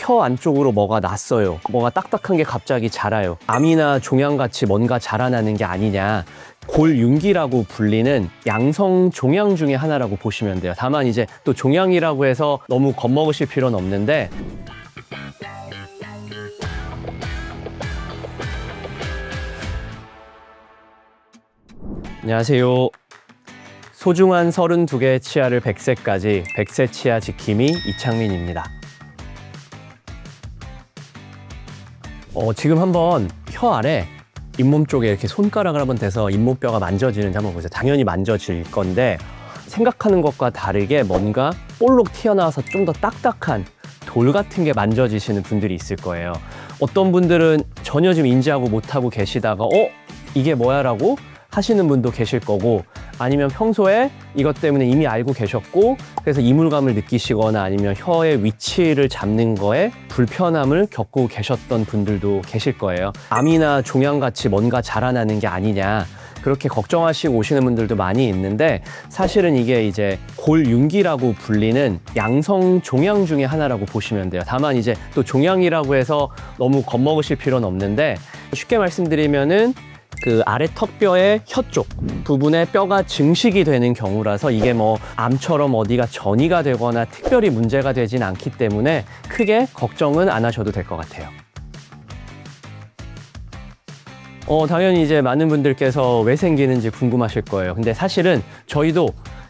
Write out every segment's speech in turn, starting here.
혀 안쪽으로 뭐가 났어요. 뭐가 딱딱한 게 갑자기 자라요. 암이나 종양같이 뭔가 자라나는 게 아니냐. 골윤기라고 불리는 양성 종양 중에 하나라고 보시면 돼요. 다만 이제 또 종양이라고 해서 너무 겁먹으실 필요는 없는데, 안녕하세요. 소중한 32개의 치아를 100세까지 100세 치아 지킴이 이창민입니다. 지금 한번 혀 아래 잇몸 쪽에 이렇게 손가락을 한번 대서 잇몸뼈가 만져지는지 한번 보세요. 당연히 만져질 건데 생각하는 것과 다르게 뭔가 볼록 튀어나와서 좀 더 딱딱한 돌 같은 게 만져지시는 분들이 있을 거예요. 어떤 분들은 전혀 지금 인지하고 못하고 계시다가 이게 뭐야? 라고 하시는 분도 계실 거고, 아니면 평소에 이것 때문에 이미 알고 계셨고 그래서 이물감을 느끼시거나 아니면 혀의 위치를 잡는 거에 불편함을 겪고 계셨던 분들도 계실 거예요. 암이나 종양같이 뭔가 자라나는 게 아니냐, 그렇게 걱정하시고 오시는 분들도 많이 있는데, 사실은 이게 이제 골윤기라고 불리는 양성 종양 중에 하나라고 보시면 돼요. 다만 이제 또 종양이라고 해서 너무 겁먹으실 필요는 없는데, 쉽게 말씀드리면은 그 아래 턱뼈의 혀 쪽 부분에 뼈가 증식이 되는 경우라서 이게 뭐 암처럼 어디가 전이가 되거나 특별히 문제가 되진 않기 때문에 크게 걱정은 안 하셔도 될 것 같아요. 당연히 이제 많은 분들께서 왜 생기는지 궁금하실 거예요. 근데 사실은 저희도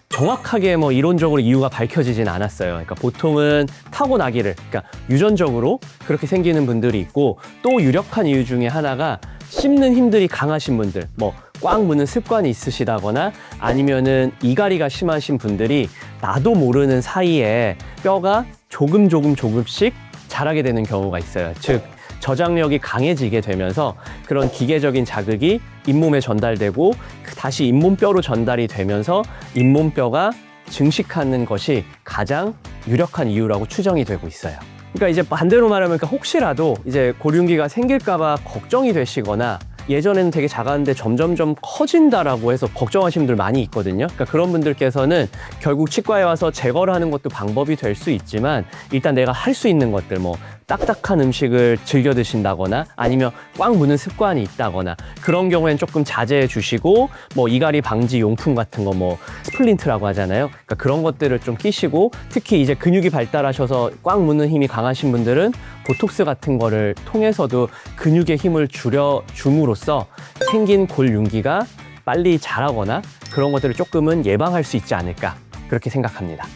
정확하게 뭐 이론적으로 이유가 밝혀지진 않았어요. 그러니까 보통은 타고나기를, 그러니까 유전적으로 그렇게 생기는 분들이 있고, 또 유력한 이유 중에 하나가 씹는 힘들이 강하신 분들, 뭐 꽉 무는 습관이 있으시다거나 아니면은 이갈이가 심하신 분들이 나도 모르는 사이에 뼈가 조금씩 자라게 되는 경우가 있어요. 즉 저장력이 강해지게 되면서 그런 기계적인 자극이 잇몸에 전달되고 다시 잇몸뼈로 전달이 되면서 잇몸뼈가 증식하는 것이 가장 유력한 이유라고 추정이 되고 있어요. 그러니까 이제 반대로 말하면, 그러니까 혹시라도 이제 골윤기가 생길까봐 걱정이 되시거나, 예전에는 되게 작았는데 점점점 커진다라고 해서 걱정하시는 분들 많이 있거든요. 그러니까 그런 분들께서는 결국 치과에 와서 제거를 하는 것도 방법이 될 수 있지만, 일단 내가 할 수 있는 것들, 뭐 딱딱한 음식을 즐겨 드신다거나 아니면 꽉 무는 습관이 있다거나, 그런 경우에는 조금 자제해 주시고, 뭐 이갈이 방지 용품 같은 거, 뭐 스플린트라고 하잖아요. 그러니까 그런 것들을 좀 끼시고, 특히 이제 근육이 발달하셔서 꽉 무는 힘이 강하신 분들은 보톡스 같은 거를 통해서도 근육의 힘을 줌으로써 생긴 골윤기가 빨리 자라거나 그런 것들을 조금은 예방할 수 있지 않을까, 그렇게 생각합니다.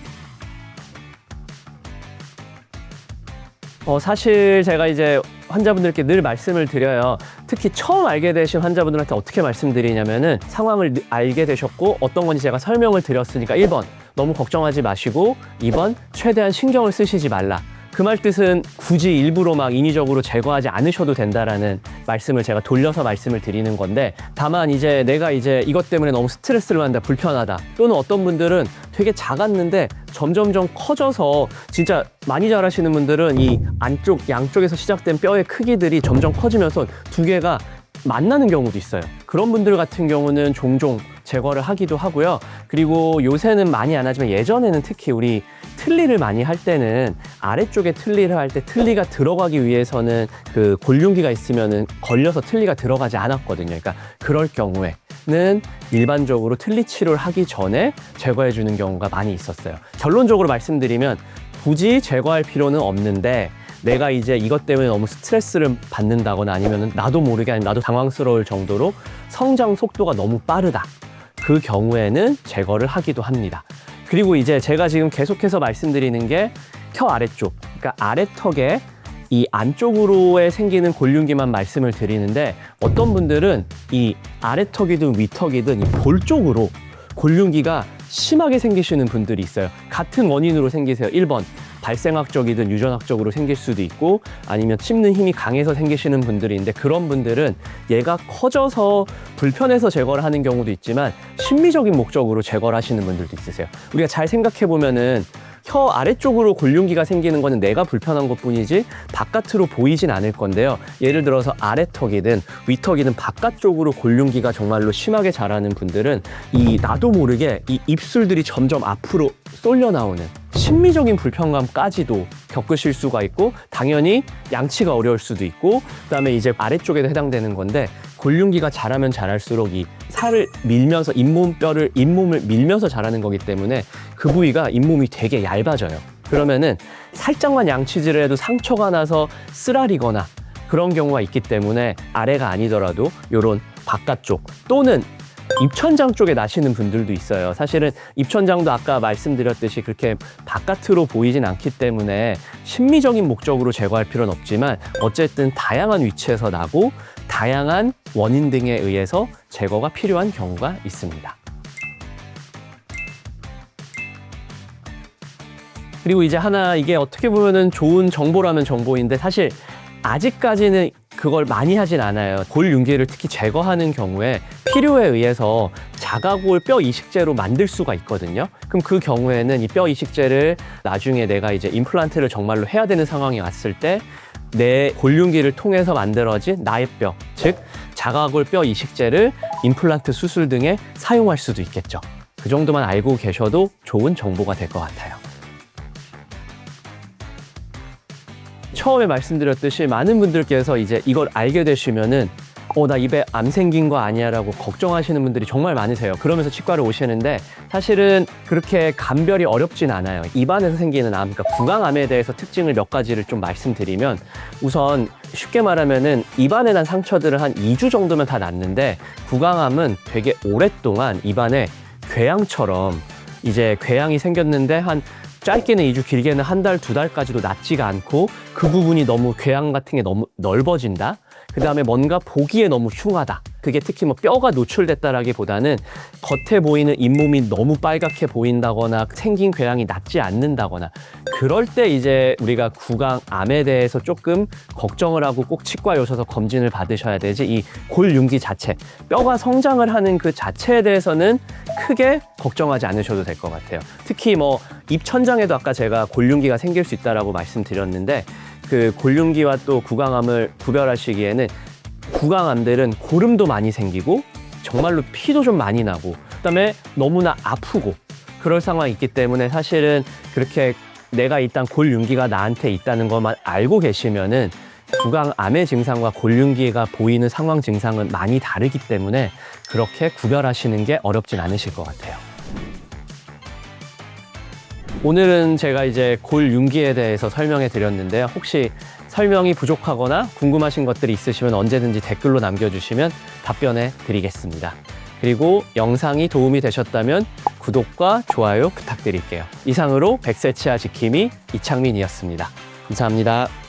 사실 제가 이제 환자분들께 늘 말씀을 드려요. 특히 처음 알게 되신 환자분들한테 어떻게 말씀드리냐면은, 상황을 알게 되셨고 어떤 건지 제가 설명을 드렸으니까 1번 너무 걱정하지 마시고, 2번 최대한 신경을 쓰시지 말라. 그 말 뜻은 굳이 일부러 막 인위적으로 제거하지 않으셔도 된다라는 말씀을 제가 돌려서 말씀을 드리는 건데, 다만 이제 내가 이제 이것 때문에 너무 스트레스를 받는다, 불편하다, 또는 어떤 분들은 되게 작았는데 점점점 커져서, 진짜 많이 자라시는 분들은 이 안쪽 양쪽에서 시작된 뼈의 크기들이 점점 커지면서 두 개가 만나는 경우도 있어요. 그런 분들 같은 경우는 종종 제거를 하기도 하고요. 그리고 요새는 많이 안 하지만 예전에는 특히 우리 틀니를 많이 할 때는 아래쪽에 틀니를 할 때 틀니가 들어가기 위해서는 그 골윤기가 있으면은 걸려서 틀니가 들어가지 않았거든요. 그러니까 그럴 경우에는 일반적으로 틀니 치료를 하기 전에 제거해 주는 경우가 많이 있었어요. 결론적으로 말씀드리면 굳이 제거할 필요는 없는데, 내가 이제 이것 때문에 너무 스트레스를 받는다거나 아니면 나도 모르게, 아니면 나도 당황스러울 정도로 성장 속도가 너무 빠르다, 그 경우에는 제거를 하기도 합니다. 그리고 이제 제가 지금 계속해서 말씀드리는 게 혀 아래쪽, 그러니까 아래턱에 이 안쪽으로에 생기는 골윤기만 말씀을 드리는데, 어떤 분들은 이 아래턱이든 위턱이든 이 볼 쪽으로 골윤기가 심하게 생기시는 분들이 있어요. 같은 원인으로 생기세요. 1번 발생학적이든 유전학적으로 생길 수도 있고, 아니면 씹는 힘이 강해서 생기시는 분들이 있는데, 그런 분들은 얘가 커져서 불편해서 제거를 하는 경우도 있지만 심미적인 목적으로 제거를 하시는 분들도 있으세요. 우리가 잘 생각해 보면은 혀 아래쪽으로 골륜기가 생기는 거는 내가 불편한 것뿐이지 바깥으로 보이진 않을 건데요. 예를 들어서 아래턱이든 위턱이든 바깥쪽으로 골륜기가 정말로 심하게 자라는 분들은 나도 모르게 이 입술들이 점점 앞으로 쏠려 나오는 심미적인 불편감까지도 겪으실 수가 있고, 당연히 양치가 어려울 수도 있고, 그다음에 이제 아래쪽에도 해당되는 건데, 골륜기가 자라면 자랄수록 이 살을 밀면서 잇몸을 밀면서 자라는 거기 때문에 그 부위가 잇몸이 되게 얇아져요. 그러면은 살짝만 양치질을 해도 상처가 나서 쓰라리거나 그런 경우가 있기 때문에 아래가 아니더라도 요런 바깥쪽 또는 입천장 쪽에 나시는 분들도 있어요. 사실은 입천장도 아까 말씀드렸듯이 그렇게 바깥으로 보이진 않기 때문에 심미적인 목적으로 제거할 필요는 없지만 어쨌든 다양한 위치에서 나고 다양한 원인 등에 의해서 제거가 필요한 경우가 있습니다. 그리고 이제 하나, 이게 어떻게 보면은 좋은 정보라면 정보인데 사실 아직까지는 그걸 많이 하진 않아요. 골륜기를 특히 제거하는 경우에 필요에 의해서 자가골 뼈 이식제로 만들 수가 있거든요. 그럼 그 경우에는 이 뼈 이식제를 나중에 내가 이제 임플란트를 정말로 해야 되는 상황이 왔을 때 내 골륜기를 통해서 만들어진 나의 뼈, 즉 자가골 뼈 이식제를 임플란트 수술 등에 사용할 수도 있겠죠. 그 정도만 알고 계셔도 좋은 정보가 될 것 같아요. 처음에 말씀드렸듯이 많은 분들께서 이제 이걸 알게 되시면은 나 입에 암 생긴 거 아니야 라고 걱정하시는 분들이 정말 많으세요. 그러면서 치과를 오시는데 사실은 그렇게 감별이 어렵진 않아요. 입안에서 생기는 암, 그러니까 구강암에 대해서 특징을 몇 가지를 좀 말씀드리면, 우선 쉽게 말하면은 입안에 난 상처들은 한 2주 정도면 다 낫는데 구강암은 되게 오랫동안 입안에 궤양처럼 이제 궤양이 생겼는데 한 짧게는 2주, 길게는 한 달, 2달까지도 낫지가 않고 그 부분이 너무 궤양 같은 게 너무 넓어진다. 그 다음에 뭔가 보기에 너무 흉하다. 그게 특히 뭐 뼈가 노출됐다라기보다는 겉에 보이는 잇몸이 너무 빨갛게 보인다거나 생긴 궤양이 낫지 않는다거나 그럴 때 이제 우리가 구강암에 대해서 조금 걱정을 하고 꼭 치과에 오셔서 검진을 받으셔야 되지, 이 골륜기 자체, 뼈가 성장을 하는 그 자체에 대해서는 크게 걱정하지 않으셔도 될 것 같아요. 특히 뭐 입천장에도 아까 제가 골륜기가 생길 수 있다라고 말씀드렸는데, 그 골륜기와 또 구강암을 구별하시기에는 구강암들은 고름도 많이 생기고 정말로 피도 좀 많이 나고 그다음에 너무나 아프고 그럴 상황이 있기 때문에 사실은 그렇게 내가 일단 골륜기가 나한테 있다는 것만 알고 계시면은 구강암의 증상과 골륜기가 보이는 상황 증상은 많이 다르기 때문에 그렇게 구별하시는 게 어렵진 않으실 것 같아요. 오늘은 제가 이제 골륜기에 대해서 설명해 드렸는데요. 혹시 설명이 부족하거나 궁금하신 것들이 있으시면 언제든지 댓글로 남겨주시면 답변해 드리겠습니다. 그리고 영상이 도움이 되셨다면 구독과 좋아요 부탁드릴게요. 이상으로 100세 치아 지킴이 이창민이었습니다. 감사합니다.